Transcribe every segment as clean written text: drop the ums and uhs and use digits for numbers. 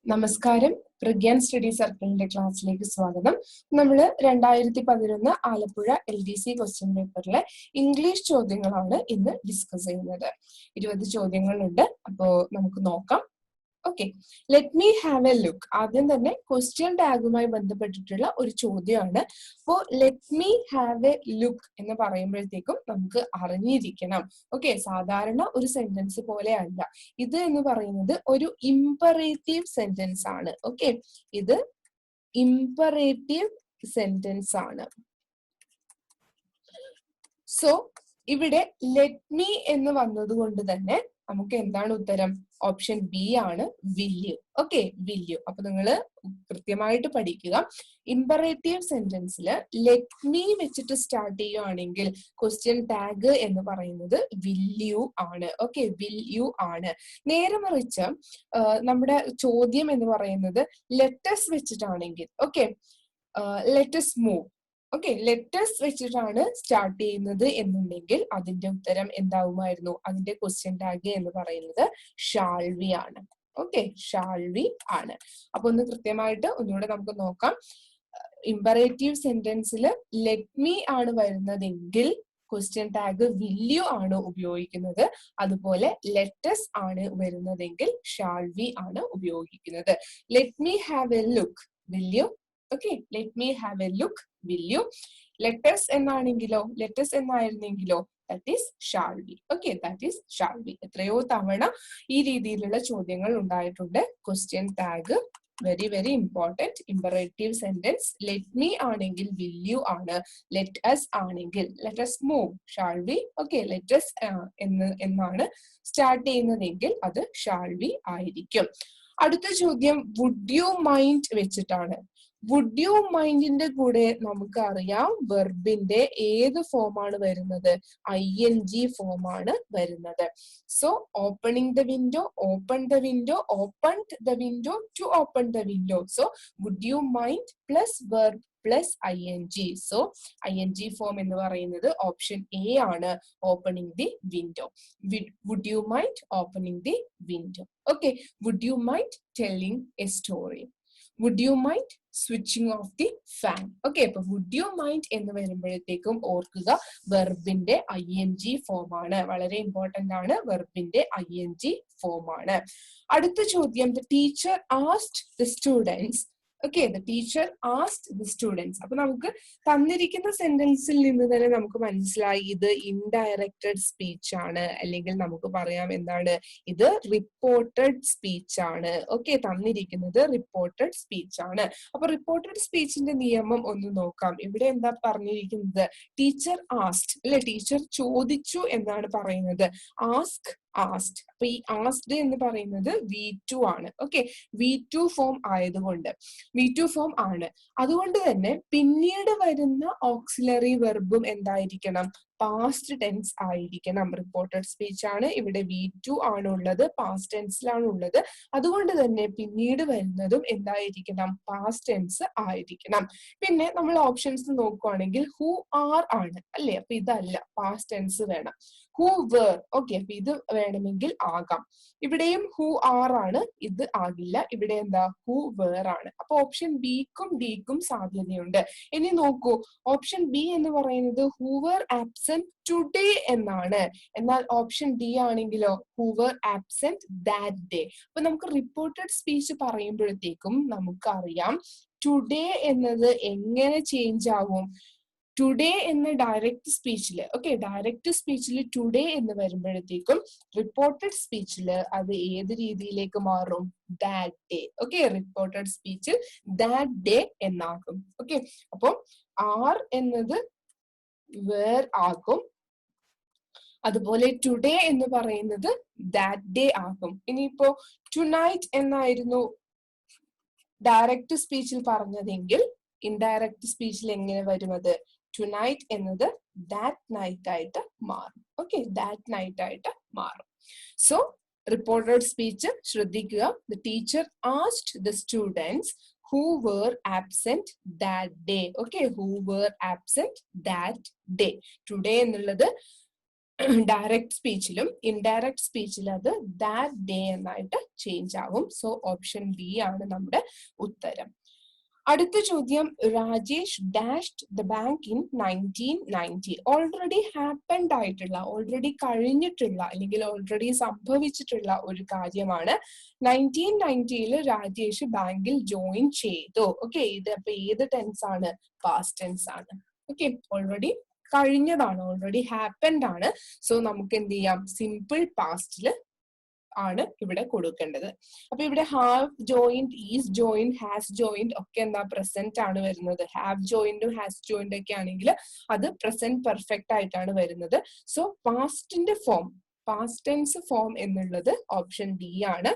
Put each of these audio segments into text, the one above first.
നമസ്കാരം. പ്രഗ്യാൻ സ്റ്റഡി സർക്കിളിന്റെ ക്ലാസ്സിലേക്ക് സ്വാഗതം. നമ്മൾ 2011 ആലപ്പുഴ LDC ക്വസ്റ്റ്യൻ പേപ്പറിലെ ഇംഗ്ലീഷ് ചോദ്യങ്ങളാണ് ഇന്ന് ഡിസ്കസ് ചെയ്യുന്നത്. 20 ചോദ്യങ്ങളുണ്ട്. അപ്പോ നമുക്ക് നോക്കാം. Okay, let me have a look. ആദ്യം തന്നെ ക്വസ്റ്റ്യൻ ടാഗുമായി ബന്ധപ്പെട്ടിട്ടുള്ള ഒരു ചോദ്യമാണ്. അപ്പോ let me have a look എന്ന് പറയുമ്പോഴത്തേക്കും നമുക്ക് അറിഞ്ഞിരിക്കണം. ഓക്കെ, സാധാരണ ഒരു സെന്റൻസ് പോലെ അല്ല ഇത് എന്ന് പറയുന്നത് ഒരു ഇംപറേറ്റീവ് സെന്റൻസ് ആണ്. ഓക്കെ, ഇത് ഇംപറേറ്റീവ് സെന്റൻസ് ആണ്. സോ ഇവിടെ ലെറ്റ് മീ എന്ന് വന്നത് കൊണ്ട് തന്നെ നമുക്ക് എന്താണ് ഉത്തരം? ഓപ്ഷൻ ബി ആണ്, will you. Okay, will you. അപ്പൊ നിങ്ങൾ കൃത്യമായിട്ട് പഠിക്കുക. ഇംപറേറ്റീവ് സെന്റൻസിൽ ലെറ്റ് മീ വെച്ചിട്ട് സ്റ്റാർട്ട് ചെയ്യുകയാണെങ്കിൽ ക്വസ്റ്റ്യൻ ടാഗ് എന്ന് പറയുന്നത് വിൽ യു ആണ്. ഓക്കെ, വിൽ യു ആണ്. നേരെ മറിച്ച് നമ്മുടെ ചോദ്യം എന്ന് പറയുന്നത് ലെറ്റസ് വെച്ചിട്ടാണെങ്കിൽ okay, let's move. Okay, let's വെച്ചിട്ടാണ് സ്റ്റാർട്ട് ചെയ്യുന്നത് എന്നുണ്ടെങ്കിൽ അതിന്റെ ഉത്തരം എന്താവുമായിരുന്നു? അതിന്റെ ക്വസ്റ്റ്യൻ ടാഗ് എന്ന് പറയുന്നത് ഷാൾ വി ആണ്. ഓക്കെ, ഷാൾ വി ആണ്. അപ്പൊ ഒന്ന് കൃത്യമായിട്ട് ഒന്നുകൂടെ നമുക്ക് നോക്കാം. ഇംപറേറ്റീവ് സെന്റൻസിൽ ലെറ്റ് മീ ആണ് വരുന്നതെങ്കിൽ ക്വസ്റ്റ്യൻ ടാഗ് വിൽ യു ആണ് ഉപയോഗിക്കുന്നത്. അതുപോലെ ലെറ്റസ് ആണ് വരുന്നതെങ്കിൽ ഷാൾ വി ആണ് ഉപയോഗിക്കുന്നത്. Let me have a look, will you. Okay, let me have a look, will you. Let's എന്നാണെങ്കിലോ, ലെറ്റസ് എന്നായിരുന്നെങ്കിലോ that is shall we. Okay, that is shall we. എത്രയോ തവണ ഈ രീതിയിലുള്ള ചോദ്യങ്ങൾ ഉണ്ടായിട്ടുണ്ട്. Question tag very very important. Imperative sentence let me ആണെങ്കിൽ will you ആണ്. ലെറ്റ് അസ് ആണെങ്കിൽ let us move, shall we. Okay, let us എന്നാണ് സ്റ്റാർട്ട് ചെയ്യുന്നതെങ്കിൽ അത് ഷാൾ വി ആയിരിക്കും. അടുത്ത ചോദ്യം വുഡ് യു മൈൻഡ് വെച്ചിട്ടാണ്. വുഡ് യു മൈൻഡിന്റെ കൂടെ നമുക്കറിയാം വെർബിന്റെ ഏത് ഫോമാണ് വരുന്നത്? ING ഫോമാണ് വരുന്നത്. So opening the window, open the window, opened the window, to open the window. So would you mind plus verb plus ING. So ING form എന്ന് പറയുന്നത് ഓപ്ഷൻ എ ആണ്, opening the window. Would you mind opening the window. Okay, would you mind telling a story. Would you mind switching off the fan. Okay, അപ്പൊ would you mind എന്ന് വരുമ്പോഴത്തേക്കും ഓർക്കുക വെർബിന്റെ ING form ആണ്. വളരെ important ആണ്, വെർബിന്റെ ING form ആണ്. അടുത്ത ചോദ്യം, the teacher asked the students. Okay, the teacher asked the students. അപ്പൊ നമുക്ക് തന്നിരിക്കുന്ന സെന്റൻസിൽ നിന്ന് തന്നെ നമുക്ക് മനസ്സിലായി ഇത് ഇൻഡയറക്റ്റഡ് സ്പീച്ച് ആണ്, അല്ലെങ്കിൽ നമുക്ക് പറയാം എന്താണ് ഇത്? റിപ്പോർട്ടഡ് സ്പീച്ച് ആണ്. ഓക്കെ, തന്നിരിക്കുന്നത് റിപ്പോർട്ടഡ് സ്പീച്ച് ആണ്. അപ്പൊ റിപ്പോർട്ടഡ് സ്പീച്ചിന്റെ നിയമം ഒന്ന് നോക്കാം. ഇവിടെ എന്താ പറഞ്ഞിരിക്കുന്നത്? ടീച്ചർ ആസ്ക്ഡ് അല്ലെ, ടീച്ചർ ചോദിച്ചു എന്നാണ് പറയുന്നത്. Ask, asked. അപ്പൊ ഈ ആസ്ക്ഡ് എന്ന് പറയുന്നത് V2 ആണ്. ഓക്കെ, V2 ഫോം ആയതുകൊണ്ട് V2 ഫോം ആണ്. അതുകൊണ്ട് തന്നെ പിന്നീട് വരുന്ന ഓക്സിലറി വെർബും എന്തായിരിക്കണം? പാസ്റ്റ് ടെൻസ് ആയിരിക്കണം. റിപ്പോർട്ടഡ് സ്പീച്ച് ആണ്, ഇവിടെ V2 ആണ് ഉള്ളത്, പാസ്റ്റ് ടെൻസിലാണ് ഉള്ളത്. അതുകൊണ്ട് തന്നെ പിന്നീട് വരുന്നതും എന്തായിരിക്കണം? പാസ്റ്റ് ടെൻസ് ആയിരിക്കണം. പിന്നെ നമ്മൾ ഓപ്ഷൻസ് നോക്കുവാണെങ്കിൽ ഹു ആർ ആണ് അല്ലെ, അപ്പൊ ഇതല്ല, പാസ്റ്റ് ടെൻസ് വേണം. Who where. ഓക്കെ, അപ്പൊ ഇത് വേണമെങ്കിൽ ആകാം. ഇവിടെയും ഹു ആർ ആണ്, ഇത് ആകില്ല. ഇവിടെ എന്താ? ഹു വേർ ആണ്. അപ്പൊ ഓപ്ഷൻ ബിക്കും ഡിക്കും സാധ്യതയുണ്ട്. ഇനി നോക്കൂ, ഓപ്ഷൻ ബി എന്ന് പറയുന്നത് ഹു വേർ ആബ്സെന്റ് ടുഡേ എന്നാണ്. എന്നാൽ ഓപ്ഷൻ ഡി ആണെങ്കിലോ who where absent that day. അപ്പൊ നമുക്ക് റിപ്പോർട്ടഡ് സ്പീച്ച് പറയുമ്പോഴത്തേക്കും നമുക്കറിയാം ടുഡേ എന്നത് എങ്ങനെ ചേഞ്ച് ആവും? ടുഡേ എന്ന ഡയറക്റ്റ് സ്പീച്ചില്, ഓക്കെ, ഡയറക്റ്റ് സ്പീച്ചിൽ ടുഡേ എന്ന് വരുമ്പോഴത്തേക്കും റിപ്പോർട്ടഡ് സ്പീച്ചിൽ അത് ഏത് രീതിയിലേക്ക് മാറും? That day. ഓക്കെ, റിപ്പോർട്ടഡ് സ്പീച്ചിൽ ദാറ്റ് ഡേ എന്നാകും. ഓക്കെ, അപ്പൊ ആർ എന്നത് വേർ ആകും, അതുപോലെ ടുഡേ എന്ന് പറയുന്നത് ദാറ്റ് ഡേ ആകും. ഇനിയിപ്പോ ടുനൈറ്റ് എന്നായിരുന്നു ഡയറക്റ്റ് സ്പീച്ചിൽ പറഞ്ഞതെങ്കിൽ ഇൻഡയറക്റ്റ് സ്പീച്ചിൽ എങ്ങനെ വരും? അത് ടുനൈറ്റ് എന്നത് ദാറ്റ് നൈറ്റ് ആയിട്ട് മാറും. ഓക്കെ, ദാറ്റ് നൈറ്റ് ആയിട്ട് മാറും. സോ റിപ്പോർട്ടഡ് സ്പീച്ച് ശ്രദ്ധിക്കുക. The teacher asked the students who were absent that day. Okay, who were absent that day. Today എന്നുള്ളത് ഡയറക്റ്റ് സ്പീച്ചിലും ഇൻഡയറക്റ്റ് സ്പീച്ചിൽ അത് ദാറ്റ് ഡേ എന്നായിട്ട് ചേഞ്ച് ആവും. So option B ആണ് നമ്മുടെ ഉത്തരം. അടുത്ത ചോദ്യം, Rajesh dashed the bank in 1990. Already happened ആയിട്ടുള്ള, already കഴിഞ്ഞിട്ടുള്ള അല്ലെങ്കിൽ ഓൾറെഡി സംഭവിച്ചിട്ടുള്ള ഒരു കാര്യമാണ്. 1990 രാജേഷ് ബാങ്കിൽ ജോയിൻ ചെയ്തു. ഓക്കെ, ഇത് അപ്പൊ ഏത് ടെൻസ് ആണ്? പാസ്റ്റ് ടെൻസ് ആണ്. ഓക്കെ, ഓൾറെഡി കഴിഞ്ഞതാണ്, ഓൾറെഡി ഹാപ്പൻഡ് ആണ്. സോ നമുക്ക് എന്ത് ചെയ്യാം? സിമ്പിൾ പാസ്റ്റില് ആണ് ഇവിടെ കൊടുക്കേണ്ടത്. അപ്പൊ ഇവിടെ have joined, is joined, has joined ഒക്കെ എന്താ? പ്രസന്റ് ആണ് വരുന്നത്. ഹാവ് ജോയിൻഡും ഹാസ് ജോയിൻഡ് ഒക്കെ ആണെങ്കിൽ അത് പ്രസന്റ് പെർഫെക്റ്റ് ആയിട്ടാണ് വരുന്നത്. സോ പാസ്റ്റിന്റെ ഫോം, പാസ്റ്റ് ടെൻസ് ഫോം എന്നുള്ളത് ഓപ്ഷൻ ഡി ആണ്.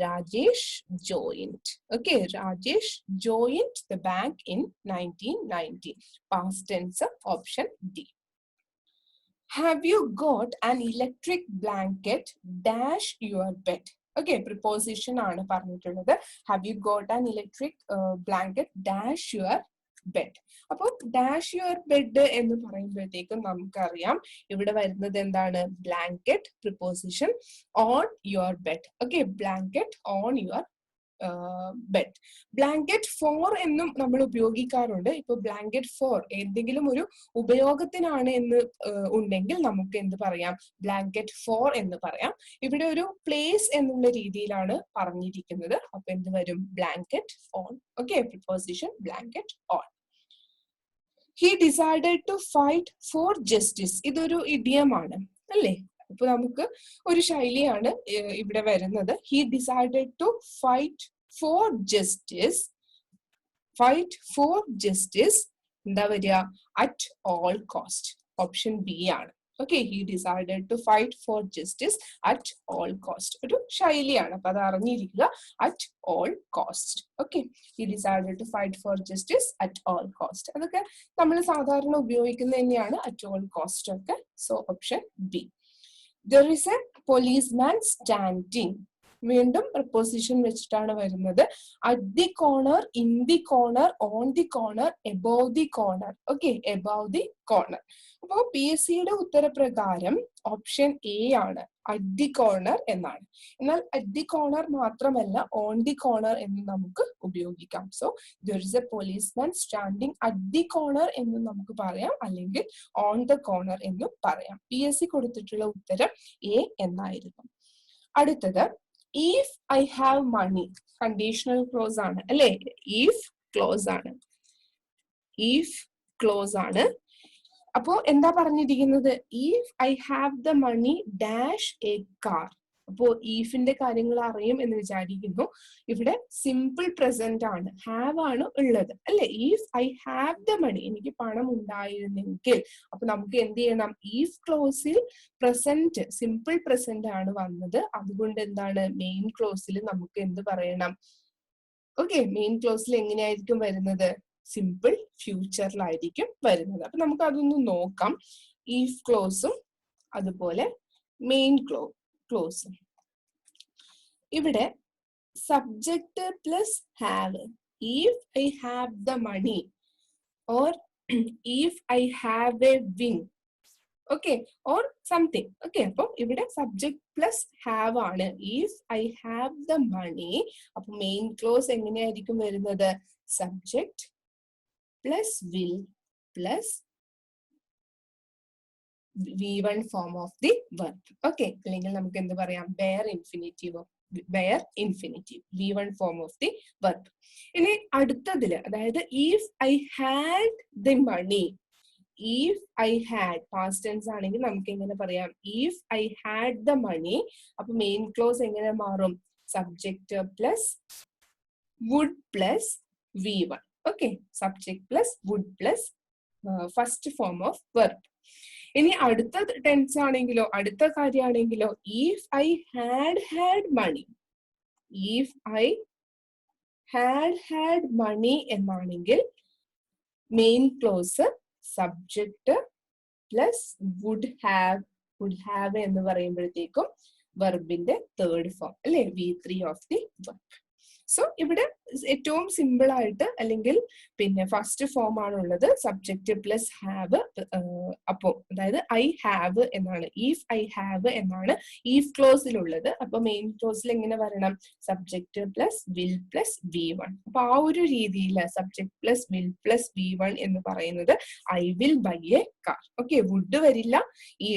Rajesh joined. Okay, Rajesh joined the bank in 1990. Past tense option D. Have you got an electric blanket dash your bed? Okay, preposition ആണ് പറഞ്ഞിട്ടുള്ളത്. Have you got an electric blanket dash your bed? അപ്പോൾ dash your bed എന്ന് പറയുമ്പോഴത്തേക്കും നമുക്കറിയാം ഇവിടെ വരുന്നത് എന്താണ്? Blanket, preposition on your bed. Okay, blanket on your bed. Blanket for എന്നും നമ്മൾ ഉപയോഗിക്കാറുണ്ട്. ഇപ്പൊ ബ്ലാങ്കറ്റ് ഫോർ എന്തെങ്കിലും ഒരു ഉപയോഗത്തിനാണ് എന്ന് ഉണ്ടെങ്കിൽ നമുക്ക് എന്ത് പറയാം? ബ്ലാങ്കറ്റ് ഫോർ എന്ന് പറയാം. ഇവിടെ ഒരു പ്ലേസ് എന്നുള്ള രീതിയിലാണ് പറഞ്ഞിരിക്കുന്നത്. അപ്പൊ എന്ത് വരും? Blanket on. Okay, preposition blanket on. He decided to fight for justice. ഇതൊരു ഇഡിയമാണ് അല്ലേ? അപ്പൊ നമുക്ക് ഒരു ശൈലിയാണ് ഇവിടെ വരുന്നത്. He decided to fight for justice. Fight for justice എന്താ വരിക? At all cost. Option B ആണ്. Okay, he decided to fight for justice at all cost. ഒരു ശൈലിയാണ്, അപ്പൊ അത് അറിഞ്ഞിരിക്കുക. At all cost. Okay, he decided to fight for justice at all cost. അതൊക്കെ നമ്മൾ സാധാരണ ഉപയോഗിക്കുന്നത് തന്നെയാണ്, at all cost ഒക്കെ. So option B. There is a policeman standing. വീണ്ടും പ്രപ്പോസിഷൻ വെച്ചിട്ടാണ് വരുന്നത്. At the corner, in the corner, on the corner, above the corner. Okay, above the corner. അപ്പോ പി എസ് സിയുടെ ഉത്തരപ്രകാരം ഓപ്ഷൻ എ ആണ്, at the corner എന്നാണ്. എന്നാൽ at the corner മാത്രമല്ല, on the corner എന്ന് നമുക്ക് ഉപയോഗിക്കാം. So there is a policeman standing at the corner എന്നും നമുക്ക് പറയാം, അല്ലെങ്കിൽ ഓൺ ദ കോർണർ എന്നും പറയാം. പി എസ് സി കൊടുത്തിട്ടുള്ള ഉത്തരം എ എന്നായിരുന്നു. അടുത്തത്, if I have money. Conditional clause ആണ് അല്ലെ? if ക്ലോസ് ആണ്, if ക്ലോസ് ആണ്. അപ്പോ എന്താ പറഞ്ഞിരിക്കുന്നത്? if I have the money dash a car. അപ്പോ ഈഫിന്റെ കാര്യങ്ങൾ അറിയും എന്ന് വിചാരിക്കുന്നു. ഇവിടെ സിമ്പിൾ പ്രസന്റ് ആണ്, ഹാവ് ആണ് ഉള്ളത് അല്ലെ? if I have the money, എനിക്ക് പണം ഉണ്ടായിരുന്നെങ്കിൽ. അപ്പൊ നമുക്ക് എന്ത് ചെയ്യണം? if ക്ലോസിൽ പ്രസന്റ്, സിമ്പിൾ പ്രസന്റ് ആണ് വന്നത്. അതുകൊണ്ട് എന്താണ്? മെയിൻ ക്ലോസിൽ നമുക്ക് എന്ത് പറയണം? ഓക്കെ, മെയിൻ ക്ലോസിൽ എങ്ങനെയായിരിക്കും വരുന്നത്? സിമ്പിൾ ഫ്യൂച്ചറിലായിരിക്കും വരുന്നത്. അപ്പൊ നമുക്ക് അതൊന്ന് നോക്കാം. if ക്ലോസും അതുപോലെ മെയിൻ ക്ലോസും. ഇവിടെ subject plus have. if I have the money or if I have a wing. Okay, or something. Okay, അപ്പൊ ഇവിടെ സബ്ജക്ട് പ്ലസ് ഹാവ് ആണ്. if I have the money, അപ്പൊ മെയിൻ ക്ലോസ് എങ്ങനെയായിരിക്കും വരുന്നത്? Subject plus will plus V1 form of the verb. Okay, അല്ലെങ്കിൽ നമുക്ക് എന്ത് പറയാം? bare infinitive, bare infinitive, V1 form of the verb. ഇനി അടുത്തതില്, അതായത് if I had the money. if I had past tense ആണെങ്കിൽ നമുക്ക് എങ്ങനെ പറയാം? if I had the money. അപ്പൊ മെയിൻ ക്ലോസ് എങ്ങനെ മാറും? Subject plus would plus V1. Okay, subject plus would plus first form of verb. ഇനി അടുത്ത tense ആണെങ്കിലോ, അടുത്ത കാര്യമാണെങ്കിലോ, if I had money. if I had money എന്നാണെങ്കിൽ main clause subject plus would have എന്ന് പറയുമ്പോഴത്തേക്കും വെർബിന്റെ third form അല്ലെ? V3 of the verb. So ഇവിടെ ഏറ്റവും സിമ്പിൾ ആയിട്ട് അല്ലെങ്കിൽ പിന്നെ ഫസ്റ്റ് ഫോം ആണുള്ളത് സബ്ജക്റ്റ് പ്ലസ് ഹാവ്. അപ്പോൾ അതായത് ഐ ഹാവ് എന്നാണ്, ഈഫ് ഐ ഹാവ് എന്നാണ് ഈഫ് ക്ലോസിലുള്ളത്. അപ്പൊ മെയിൻ ക്ലോസിൽ എങ്ങനെ വരണം? Subject plus will plus V1. അപ്പൊ ആ ഒരു രീതിയിൽ subject plus will plus V1 എന്ന് പറയുന്നത് I will buy a car. Okay, would വരില്ല. ഈ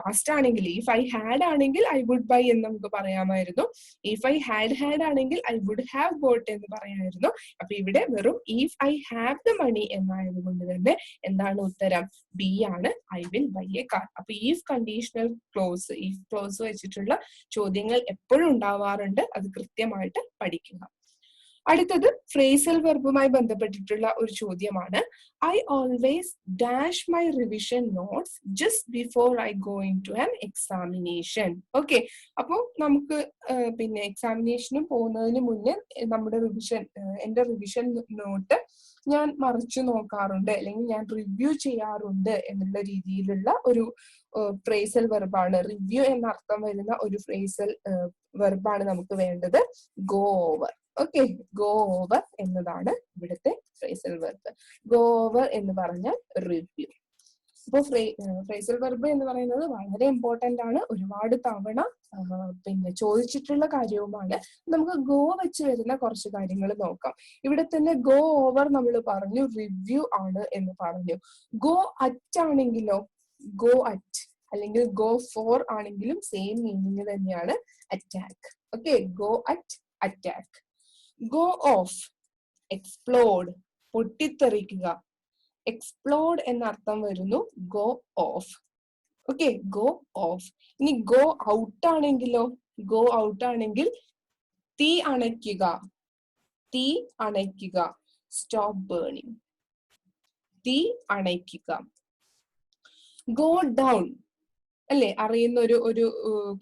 പാസ്റ്റ് ആണെങ്കിൽ ഇഫ് ഐ ഹാഡ് ആണെങ്കിൽ ഐ വുഡ് ബൈ എന്ന് നമുക്ക് പറയാമായിരുന്നു. ഇഫ് ഐ ഹാഡ് ആണെങ്കിൽ ഐ വുഡ് ഹാവ് ബോട്ട് എന്ന് പറയാമായിരുന്നു. അപ്പൊ ഇവിടെ വെറും if I have the money എന്നായത് കൊണ്ട് തന്നെ എന്താണ് ഉത്തരം? ബി ആണ്, I will buy a car. അപ്പൊ if conditional clause, if clause വെച്ചിട്ടുള്ള ചോദ്യങ്ങൾ എപ്പോഴും ഉണ്ടാവാറുണ്ട്. അത് കൃത്യമായിട്ട് പഠിക്കുക. അടുത്തത് ഫ്രേസൽ വെർബുമായി ബന്ധപ്പെട്ടിട്ടുള്ള ഒരു ചോദ്യമാണ്. I always dash my revision notes just before I go into an examination. Okay, അപ്പോൾ നമുക്ക് പിന്നെ എക്സാമിനേഷനും പോകുന്നതിന് മുന്നേ നമ്മുടെ എന്റെ റിവിഷൻ നോട്ട് ഞാൻ മറിച്ചു നോക്കാറുണ്ട് അല്ലെങ്കിൽ ഞാൻ റിവ്യൂ ചെയ്യാറുണ്ട് എന്നുള്ള രീതിയിലുള്ള ഒരു ഫ്രേസൽ വെർബാണ്. റിവ്യൂ എന്ന അർത്ഥം വരുന്ന ഒരു ഫ്രേസൽ വെർബാണ് നമുക്ക് വേണ്ടത്. Go over. Okay, go over എന്നതാണ് ഇവിടുത്തെ ഫ്രേസൽ വെർബ്. ഗോ ഓവർ എന്ന് പറഞ്ഞാൽ റിവ്യൂ. അപ്പൊ ഫ്രേസൽ വെർബ് എന്ന് പറയുന്നത് വളരെ ഇമ്പോർട്ടന്റ് ആണ്. ഒരുപാട് തവണ പിന്നെ ചോദിച്ചിട്ടുള്ള കാര്യവുമാണ്. നമുക്ക് ഗോ വെച്ച് വരുന്ന കുറച്ച് കാര്യങ്ങൾ നോക്കാം. ഇവിടെ തന്നെ ഗോ ഓവർ നമ്മൾ പറഞ്ഞു, റിവ്യൂ ആണ് എന്ന് പറഞ്ഞു. ഗോ അറ്റ് ആണെങ്കിലോ? ഗോ അറ്റ് അല്ലെങ്കിൽ ഗോ ഫോർ ആണെങ്കിലും സെയിം മീനിങ് തന്നെയാണ്, attack. Okay, go at, attack. Go off, explode, പൊട്ടിത്തെറിക്കുക. എക്സ്പ്ലോഡ് എന്ന അർത്ഥം വരുന്നു go off. Okay, go off. ഇനി ഗോ ഔട്ട് ആണെങ്കിലോ? ഗോ ഔട്ട് ആണെങ്കിൽ തീ അണയ്ക്കുക, തീ അണയ്ക്കുക. സ്റ്റോപ്പ് ബേണിംഗ്, തീ അണയ്ക്കുക. ഗോ ഡൗൺ അല്ലെ, അറിയുന്ന ഒരു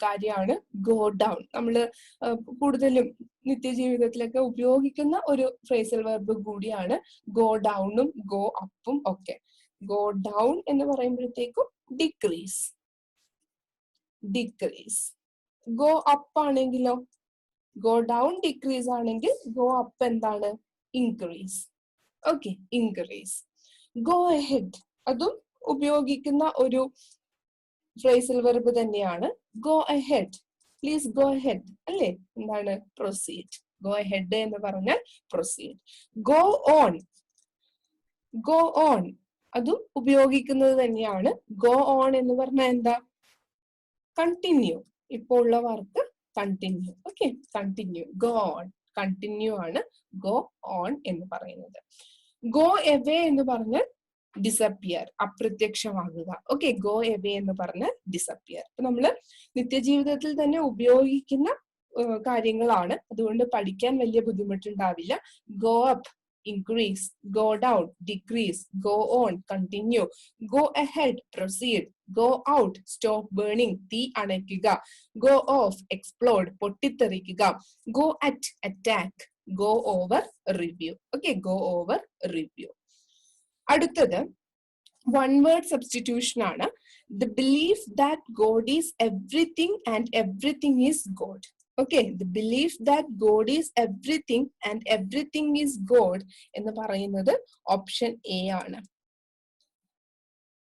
കാര്യമാണ് ഗോ ഡൗൺ. നമ്മള് കൂടുതലും നിത്യജീവിതത്തിലൊക്കെ ഉപയോഗിക്കുന്ന ഒരു ഫ്രേസൽ വെർബ് കൂടിയാണ് ഗോ ഡൗണും ഗോ അപ്പും ഒക്കെ. ഗോ ഡൗൺ എന്ന് പറയുമ്പോഴത്തേക്കും ഡിക്രീസ്, ഡിക്രീസ്. ഗോ അപ്പ് ആണെങ്കിലോ? ഗോ ഡൗൺ ഡിക്രീസ് ആണെങ്കിൽ ഗോ അപ്പ് എന്താണ്? Increase. Okay, increase. Go ahead, അതും ഉപയോഗിക്കുന്ന ഒരു ഫ്രേസൽ വെർബ് തന്നെയാണ്. Go ahead, please go ahead അല്ലേ, എന്താണ്? പ്രൊസീഡ്. ഗോ അഹെഡ് എന്ന് പറഞ്ഞാൽ proceed. Go on, go on അതും ഉപയോഗിക്കുന്നത് തന്നെയാണ്. ഗോ ഓൺ എന്ന് പറഞ്ഞാൽ എന്താ? കണ്ടിന്യൂ. ഇപ്പോൾ ഉള്ള work continue. Okay, continue. Go on, continue ആണ് ഗോ ഓൺ എന്ന് പറയുന്നത്. ഗോ എവേ എന്ന് പറഞ്ഞാൽ ഡിസപ്പിയർ, അപ്രത്യക്ഷമാകുക. ഓക്കെ, ഗോ എവേ എന്ന് പറഞ്ഞാൽ ഡിസപ്പിയർ. അപ്പൊ നമ്മള് നിത്യജീവിതത്തിൽ തന്നെ ഉപയോഗിക്കുന്ന കാര്യങ്ങളാണ്. അതുകൊണ്ട് പഠിക്കാൻ വലിയ ബുദ്ധിമുട്ടുണ്ടാവില്ല. Go up, increase. Go down, decrease. Go on, continue. Go ahead, proceed. Go out, stop burning, തീ അണയ്ക്കുക. Go off, explode, പൊട്ടിത്തെറിക്കുക. Go at, attack. Go over, review. Okay, go over, review. അടുത്തത് one word substitution ആണ്. The belief that God is everything and everything is God. Okay, the belief that God is everything and everything is God എന്ന് പറയുന്നത് option A ആണ്.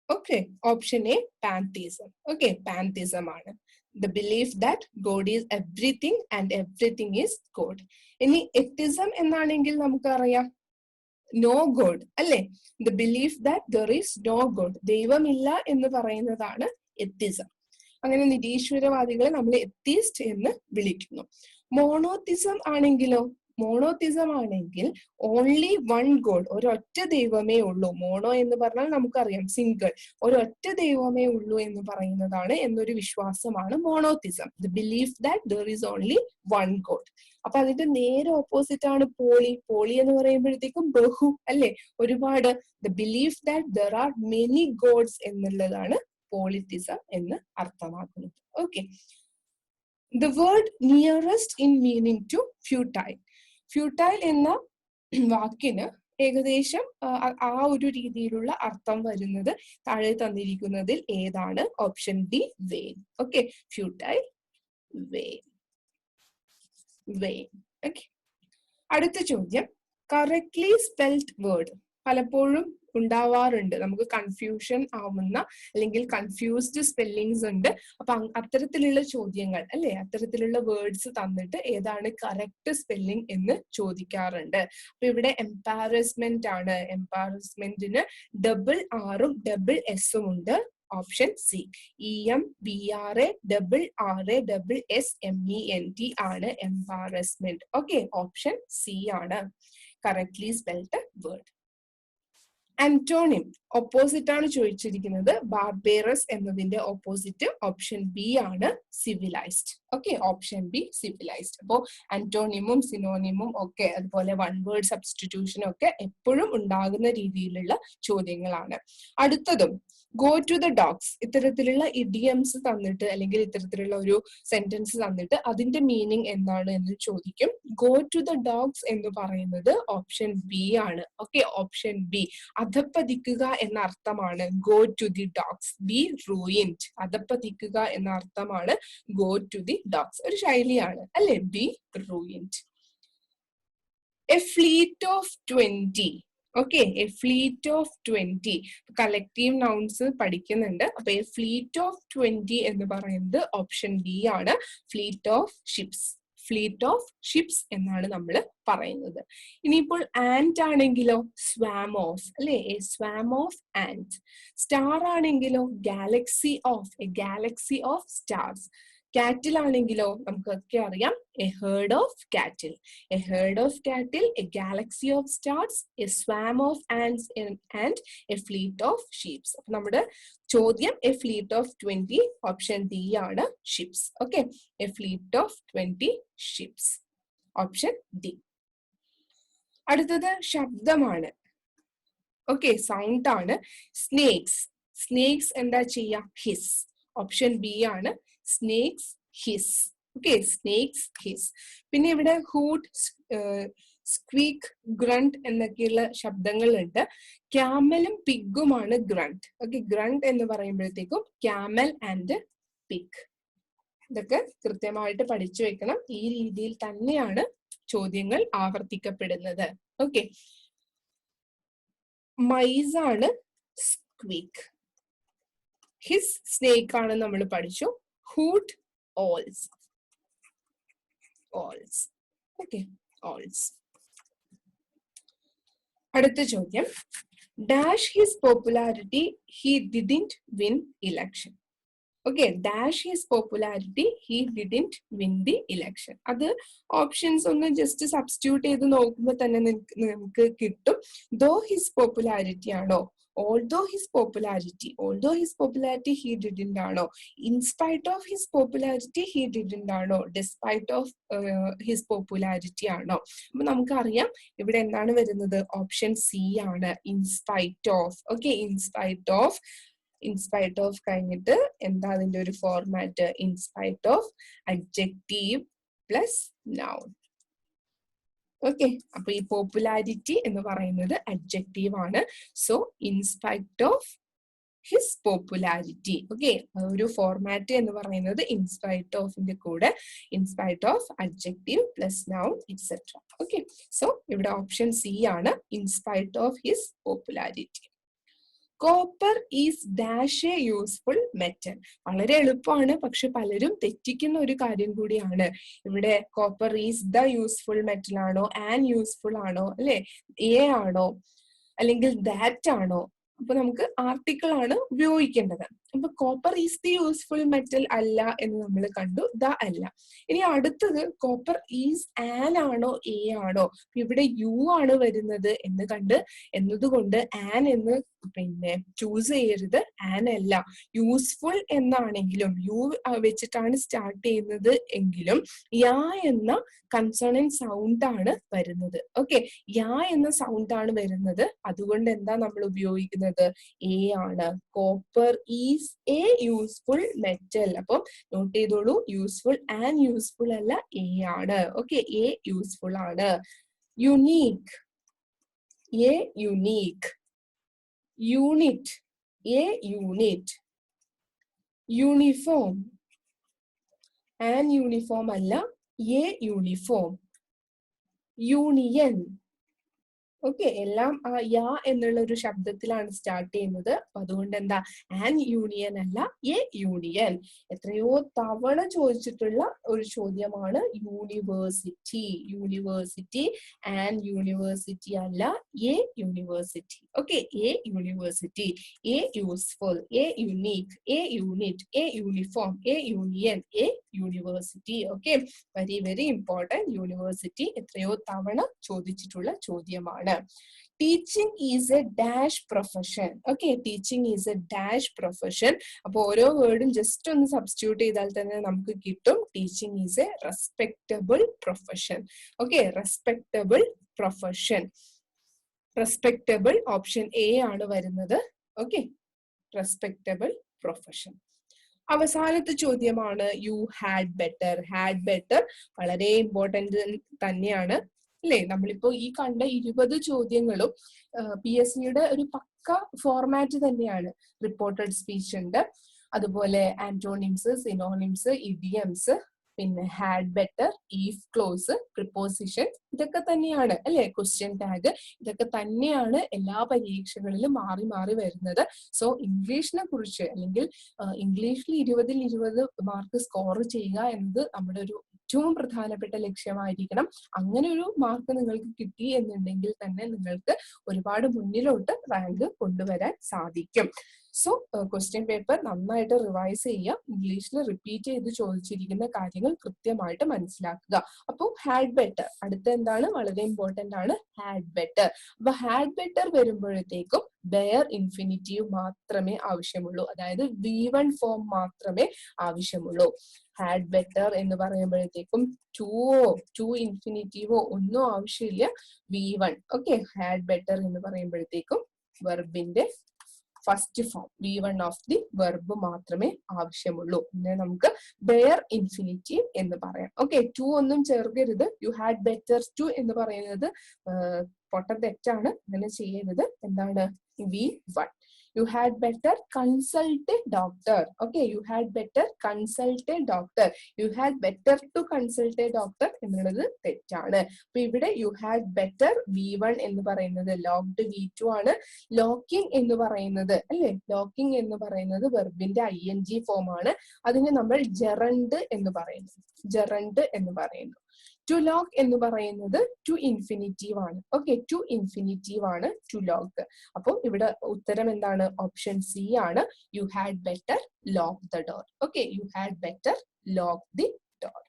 Okay, option A pantheism. Okay, pantheism ആണ്. The belief that God is everything and everything is God. ഇനി atheism എന്നാണെങ്കിൽ നമുക്കറിയാം no God അല്ലെ. The belief that there is no God, ദൈവമില്ല എന്ന് പറയുന്നതാണ് എത്തിസം. അങ്ങനെ നിരീശ്വരവാദികളെ നമ്മൾ എത്തീസ്റ്റ് എന്ന് വിളിക്കുന്നു. മോണോത്തിസം ആണെങ്കിലോ? മോണോത്തിസം ആണെങ്കിൽ ഓൺലി വൺ ഗോഡ്, ഒരൊറ്റ ദൈവമേ ഉള്ളൂ. മോണോ എന്ന് പറഞ്ഞാൽ നമുക്കറിയാം സിംഗിൾ, ഒരൊറ്റ ദൈവമേ ഉള്ളൂ എന്ന് പറയുന്നതാണ് എന്നൊരു വിശ്വാസമാണ് monotheism. The belief that there is only one God. അപ്പൊ അതിന്റെ നേരെ ഓപ്പോസിറ്റ് ആണ് പോളി. പോളി എന്ന് പറയുമ്പോഴത്തേക്കും ബഹു അല്ലെ, ഒരുപാട്. The belief that there are many gods എന്നുള്ളതാണ് പോളിത്തിസം എന്ന് അർത്ഥമാക്കുന്നത്. Okay, the word nearest in meaning to futile. Futile എന്ന വാക്കിന് ഏകദേശം ആ ഒരു രീതിയിലുള്ള അർത്ഥം വരുന്നത് താഴെ തന്നിരിക്കുന്നതിൽ ഏതാണ്? Option B, vain. Okay, futile, vain, vain. Okay, അടുത്ത ചോദ്യം, കറക്റ്റ്ലി സ്പെൽഡ് വേർഡ് പലപ്പോഴും ഉണ്ടാവാറുണ്ട്, നമുക്ക് കൺഫ്യൂഷൻ ആവുന്ന അല്ലെങ്കിൽ കൺഫ്യൂസ്ഡ് സ്പെല്ലിങ്സ് ഉണ്ട്. അപ്പൊ അത്തരത്തിലുള്ള ചോദ്യങ്ങൾ അല്ലെ, അത്തരത്തിലുള്ള വേർഡ്സ് തന്നിട്ട് ഏതാണ് കറക്റ്റ് സ്പെല്ലിംഗ് എന്ന് ചോദിക്കാറുണ്ട്. അപ്പൊ ഇവിടെ എംപാരസ്മെന്റ് ആണ്. എംപാരസ്മെന്റിന് ഡബിൾ ആറും ഡബിൾ എസും ഉണ്ട്. Option C. EMBRARRASSMENT ആണ് എംപാരസ്മെന്റ്. ഓക്കെ, ഓപ്ഷൻ സി ആണ് correctly spelled word. Antonym opposite ആണ് ചോദിച്ചിരിക്കുന്നത്. ബാർബേറസ് എന്നതിന്റെ ഓപ്പോസിറ്റ് ഓപ്ഷൻ ബി ആണ്, civilised. Okay, option B civilised. അപ്പോ ആന്റോണിമും സിനോണിമും ഒക്കെ അതുപോലെ വൺ വേർഡ് സബ്സ്റ്റിറ്റ്യൂഷനും ഒക്കെ എപ്പോഴും ഉണ്ടാകുന്ന രീതിയിലുള്ള ചോദ്യങ്ങളാണ്. അടുത്തതും ഗോ ടു ദ ഡോഗ്സ്. ഇത്തരത്തിലുള്ള ഇഡിയംസ് തന്നിട്ട് അല്ലെങ്കിൽ ഇത്തരത്തിലുള്ള ഒരു സെന്റൻസ് തന്നിട്ട് അതിന്റെ മീനിങ് എന്താണ് എന്ന് ചോദിക്കും. ഗോ ടു ദ ഡോഗ്സ് എന്ന് പറയുന്നത് ഓപ്ഷൻ ബി ആണ്. Okay, option B. അധപ്പതിക്കുക എന്ന അർത്ഥമാണ് go to the dogs. Be ruined. അധപ്പതിക്കുക എന്ന അർത്ഥമാണ് ഗോ ടു ദി ഡോഗ്സ്. ഒരു ശൈലിയാണ് അല്ലെ, be ruined. A fleet of 20. Okay, a fleet of 20 collective nouns പഠിക്കുന്നുണ്ട്. അപ്പൊ എ ഫ്ലീറ്റ് ഓഫ് 20 എന്ന് പറയുന്നത് ഓപ്ഷൻ ബി ആണ്, fleet of ships. Fleet of ships എന്നാണ് നമ്മൾ പറയുന്നത്. ഇനിയിപ്പോൾ ആന്റ് ആണെങ്കിലോ സ്വാം ഓഫ് അല്ലെ, a swarm of ant. Star ആണെങ്കിലോ galaxy of, a galaxy of stars. Cattle ആണെങ്കിലോ നമുക്കൊക്കെ അറിയാം, a herd of cattle. A herd of cattle, a galaxy of stars, a swarm of ants and a fleet of ships. അപ്പൊ നമ്മുടെ ചോദ്യം a fleet of 20 option D ആണ്, ships. Okay, a fleet of 20 ships, option D. അടുത്തത് ശബ്ദമാണ്. Okay, sound ആണ്. Snakes. Snakes എന്താ ചെയ്യാ, hiss. Option B ആണ്, snakes hiss. Okay, snakes his. പിന്നെ ഇവിടെ ഹൂട്ട്, സ്ക്വീക്ക്, ഗ്രണ്ട് എന്നൊക്കെയുള്ള ശബ്ദങ്ങളുണ്ട്. ക്യാമലും പിഗുമാണ് ഗ്രണ്ട്. ഓക്കെ, ഗ്രണ്ട് എന്ന് പറയുമ്പോഴത്തേക്കും ക്യാമൽ ആൻഡ് പിഗ്. ഇതൊക്കെ കൃത്യമായിട്ട് പഠിച്ചു വെക്കണം. ഈ രീതിയിൽ തന്നെയാണ് ചോദ്യങ്ങൾ ആവർത്തിക്കപ്പെടുന്നത്. ഓക്കെ, മൈസ് ആണ് സ്ക്വീക്ക്. ഹിസ് സ്നേക്ക് ആണ് നമ്മൾ പഠിച്ചു. ഹൂട്ട് ഓൾസ്. ഓൾസ്. ഓക്കെ, ഓൾസ്. അടുത്ത ചോദ്യം, dash his popularity he didn't win election. Okay, dash his popularity he didn't win the election. അത് ഓപ്ഷൻസ് ഒന്ന് ജസ്റ്റ് സബ്സ്റ്റിറ്റ്യൂട്ട് ചെയ്ത് നോക്കുമ്പോൾ തന്നെ നമുക്ക് കിട്ടും. ദോ ഹിസ് പോപ്പുലാരിറ്റി ആണോ, although his popularity he didn't ആണോ, in spite of his popularity he didn't ആണോ, despite of his popularity ആണോ. അപ്പൊ നമുക്കറിയാം ഇവിടെ എന്താണ് വരുന്നത്, ഓപ്ഷൻ സി ആണ്, in spite of. Okay, in spite of കഴിഞ്ഞിട്ട് എന്താ അതിന്റെ ഒരു format, in spite of adjective plus noun. Okay, അപ്പൊ ഈ പോപ്പുലാരിറ്റി എന്ന് പറയുന്നത് അഡ്ജക്റ്റീവ് ആണ്. So in spite of his popularity. Okay, ഒരു ഫോർമാറ്റ് എന്ന് പറയുന്നത് ഇൻസ്പൈറ്റ് ഓഫിന്റെ കൂടെ in spite of adjective plus noun etcetera. Okay, so ഇവിടെ ഓപ്ഷൻ സി ആണ്, in spite of his popularity. Copper is dash A useful metal. വളരെ എളുപ്പമാണ്, പക്ഷെ പലരും തെറ്റിക്കുന്ന ഒരു കാര്യം കൂടിയാണ്. ഇവിടെ copper is the useful metal ആണോ, ആൻ യൂസ്ഫുൾ ആണോ, അല്ലെ എ ആണോ, അല്ലെങ്കിൽ ദാറ്റ് ആണോ? അപ്പൊ നമുക്ക് ആർട്ടിക്കിൾ ആണ് ഉപയോഗിക്കേണ്ടത്. അപ്പൊ copper is the useful metal അല്ല എന്ന് നമ്മൾ കണ്ടു, ദ അല്ല. ഇനി അടുത്തത് കോപ്പർ ഈസ് ആൻ ആണോ എ ആണോ? ഇവിടെ യു ആണ് വരുന്നത് എന്ന് കണ്ട് എന്നതുകൊണ്ട് ആൻ എന്ന് പിന്നെ ചൂസ് ചെയ്യരുത്, ആൻ അല്ല. യൂസ്ഫുൾ എന്നാണെങ്കിലും യു വെച്ചിട്ടാണ് സ്റ്റാർട്ട് ചെയ്യുന്നത് എങ്കിലും യാ എന്ന കൺസോണന്റ് സൗണ്ട് ആണ് വരുന്നത്. ഓക്കെ, യാ എന്ന സൗണ്ട് ആണ് വരുന്നത്. അതുകൊണ്ട് എന്താ നമ്മൾ ഉപയോഗിക്കുന്നത്, എ ആണ്. Copper is A useful metal. അപ്പം നോട്ട് ചെയ്തോളൂ, യൂസ്ഫുൾ ആൻഡ് യൂസ്ഫുൾ അല്ല, എ ആണ്. ഓക്കെ, എ യൂസ്ഫുൾ ആണ്. Unique, A unique. Unit, A unit. Uniform, an uniform അല്ല, എ യൂണിഫോം. യൂണിയൻ. ഓക്കെ, എല്ലാം ആ യാ എന്നുള്ള ഒരു ശബ്ദത്തിലാണ് സ്റ്റാർട്ട് ചെയ്യുന്നത്. അപ്പൊ അതുകൊണ്ട് എന്താ ആൻ യൂണിയൻ അല്ല, എ യൂണിയൻ. എത്രയോ തവണ ചോദിച്ചിട്ടുള്ള ഒരു ചോദ്യമാണ് യൂണിവേഴ്സിറ്റി. യൂണിവേഴ്സിറ്റി, ആൻ യൂണിവേഴ്സിറ്റി അല്ല, A university. Okay, A university, A useful, A unique, A unit, A uniform, A union, A university. Okay, very very important. University എത്രയോ തവണ ചോദിച്ചിട്ടുള്ള ചോദ്യമാണ്. Teaching is A dash profession. Okay, teaching is A dash profession. അപ്പൊ ഓരോ വേർഡും just ഒന്ന് substitute ചെയ്താൽ തന്നെ നമുക്ക് കിട്ടും teaching is A respectable profession. Okay, respectable profession. Respectable option A ആണ് വരുന്നത്. Okay, respectable profession. അവസാനത്തെ ചോദ്യമാണ് you had better. Had better വളരെ ഇമ്പോർട്ടന്റ് തന്നെയാണ് അല്ലെ. നമ്മളിപ്പോ ഈ കണ്ട 20 ചോദ്യങ്ങളും PSCയുടെ ഒരു പക്ക ഫോർമാറ്റ് തന്നെയാണ്. റിപ്പോർട്ടഡ് സ്പീച്ച് ഉണ്ട്, അതുപോലെ ആന്റോണിംസ്, സിനോണിംസ്, ഇഡിയംസ്, പിന്നെ had better, if close, preposition, ഇതൊക്കെ തന്നെയാണ് അല്ലെ. ക്വസ്റ്റ്യൻ ടാഗ്, ഇതൊക്കെ തന്നെയാണ് എല്ലാ പരീക്ഷകളിലും മാറി മാറി വരുന്നത്. സോ ഇംഗ്ലീഷിനെ കുറിച്ച് അല്ലെങ്കിൽ ഇംഗ്ലീഷിൽ 20ൽ 20 മാർക്ക് സ്കോർ ചെയ്യുക എന്നത് നമ്മുടെ ഒരു ഏറ്റവും പ്രധാനപ്പെട്ട ലക്ഷ്യമായിരിക്കണം. അങ്ങനെ ഒരു മാർക്ക് നിങ്ങൾക്ക് കിട്ടി എന്നുണ്ടെങ്കിൽ തന്നെ നിങ്ങൾക്ക് ഒരുപാട് മുന്നിലോട്ട് റാങ്ക് കൊണ്ടുവരാൻ സാധിക്കും. സോ ക്വസ്റ്റ്യൻ പേപ്പർ നന്നായിട്ട് റിവൈസ് ചെയ്യുക. ഇംഗ്ലീഷിൽ റിപ്പീറ്റ് ചെയ്ത് ചോദിച്ചിരിക്കുന്ന കാര്യങ്ങൾ കൃത്യമായിട്ട് മനസ്സിലാക്കുക. അപ്പോൾ ഹാഡ് ബെറ്റർ അടുത്ത എന്താണ് വളരെ ഇമ്പോർട്ടന്റ് ആണ്, ഹാഡ് ബെറ്റർ. അപ്പൊ ഹാഡ് ബെറ്റർ വരുമ്പോഴത്തേക്കും ബെയർ ഇൻഫിനിറ്റീവ് മാത്രമേ ആവശ്യമുള്ളൂ, അതായത് V1 ഫോം മാത്രമേ ആവശ്യമുള്ളൂ. ഹാഡ് ബെറ്റർ എന്ന് പറയുമ്പോഴത്തേക്കും ടു ഇൻഫിനിറ്റീവോ ഒന്നും ആവശ്യമില്ല, V1. ഓക്കെ, ഹാഡ് ബെറ്റർ എന്ന് പറയുമ്പോഴത്തേക്കും വെർബിന്റെ first form V1 of the verb മാത്രമേ ആവശ്യമുള്ളൂ. പിന്നെ നമുക്ക് ബെയർ ഇൻഫിനിറ്റീവ് എന്ന് പറയാം. ഓക്കെ, ടു ഒന്നും ചേർക്കരുത്. യു ഹാഡ് ബെറ്റർ ടു എന്ന് പറയുന്നത് പൊട്ട തെറ്റാണ്, അങ്ങനെ ചെയ്യരുത്. എന്താണ് V1. You had better consult a doctor. Okay, you had better consult a doctor. You had better to consult a doctor എന്നുള്ളത് തെറ്റാണ്. അപ്പൊ ഇവിടെ you had better V1 എന്ന് പറയുന്നത് locked V2 ആണ്. ലോക്കിംഗ് എന്ന് പറയുന്നത് അല്ലെ, ലോക്കിംഗ് എന്ന് പറയുന്നത് വെർബിന്റെ ING ഫോം ആണ്. അതിനെ നമ്മൾ ജെറണ്ട് എന്ന് പറയുന്നു. ജെറണ്ട് എന്ന് പറയുന്നു. ടു ലോക്ക് എന്ന് പറയുന്നത് ടു ഇൻഫിനിറ്റീവ് ആണ്. ഓക്കെ, ടു ഇൻഫിനിറ്റീവ് ആണ് ടു ലോക്ക്. അപ്പോൾ ഇവിടെ ഉത്തരം എന്താണ്? ഓപ്ഷൻ സി ആണ്. You had better lock the door. Okay, you had better lock the door.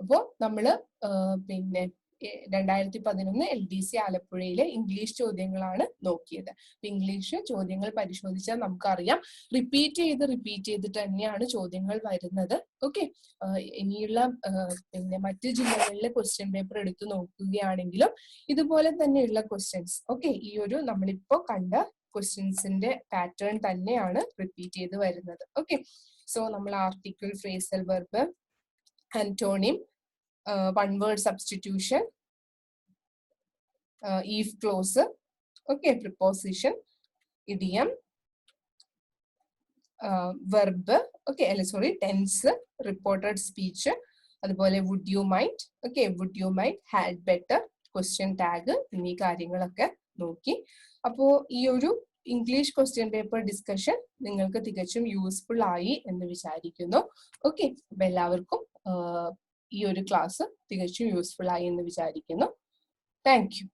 അപ്പോ നമ്മള് പിന്നെ 2011 LDC ആലപ്പുഴയിലെ ഇംഗ്ലീഷ് ചോദ്യങ്ങളാണ് നോക്കിയത്. ഇംഗ്ലീഷ് ചോദ്യങ്ങൾ പരിശോധിച്ചാൽ നമുക്കറിയാം റിപ്പീറ്റ് ചെയ്തിട്ട് തന്നെയാണ് ചോദ്യങ്ങൾ വരുന്നത്. ഓക്കെ, ഇനിയുള്ള പിന്നെ മറ്റു ജില്ലകളിലെ ക്വസ്റ്റ്യൻ പേപ്പർ എടുത്തു നോക്കുകയാണെങ്കിലും ഇതുപോലെ തന്നെയുള്ള ക്വസ്റ്റ്യൻസ് ഓക്കെ ഈ ഒരു നമ്മളിപ്പോ കണ്ട ക്വസ്റ്റ്യൻസിന്റെ പാറ്റേൺ തന്നെയാണ് റിപ്പീറ്റ് ചെയ്ത് വരുന്നത്. ഓക്കെ, സോ നമ്മൾ article, phrasal verb, antonym, one word substitution, if clause, okay, preposition, idiom, verb, okay, sorry, tense, reported speech, അതുപോലെ would you mind, okay, would you mind, had better, question tag എന്നീ കാര്യങ്ങളൊക്കെ നോക്കി. അപ്പോൾ ഈ ഒരു English question paper discussion നിങ്ങൾക്ക് തികച്ചും useful ആയി എന്ന് വിചാരിക്കുന്നു. ഓക്കെ, അപ്പൊ എല്ലാവർക്കും ഈ ഒരു ക്ലാസ് തികച്ചും യൂസ്ഫുൾ ആയി എന്ന് വിചാരിക്കുന്നു. Thank you.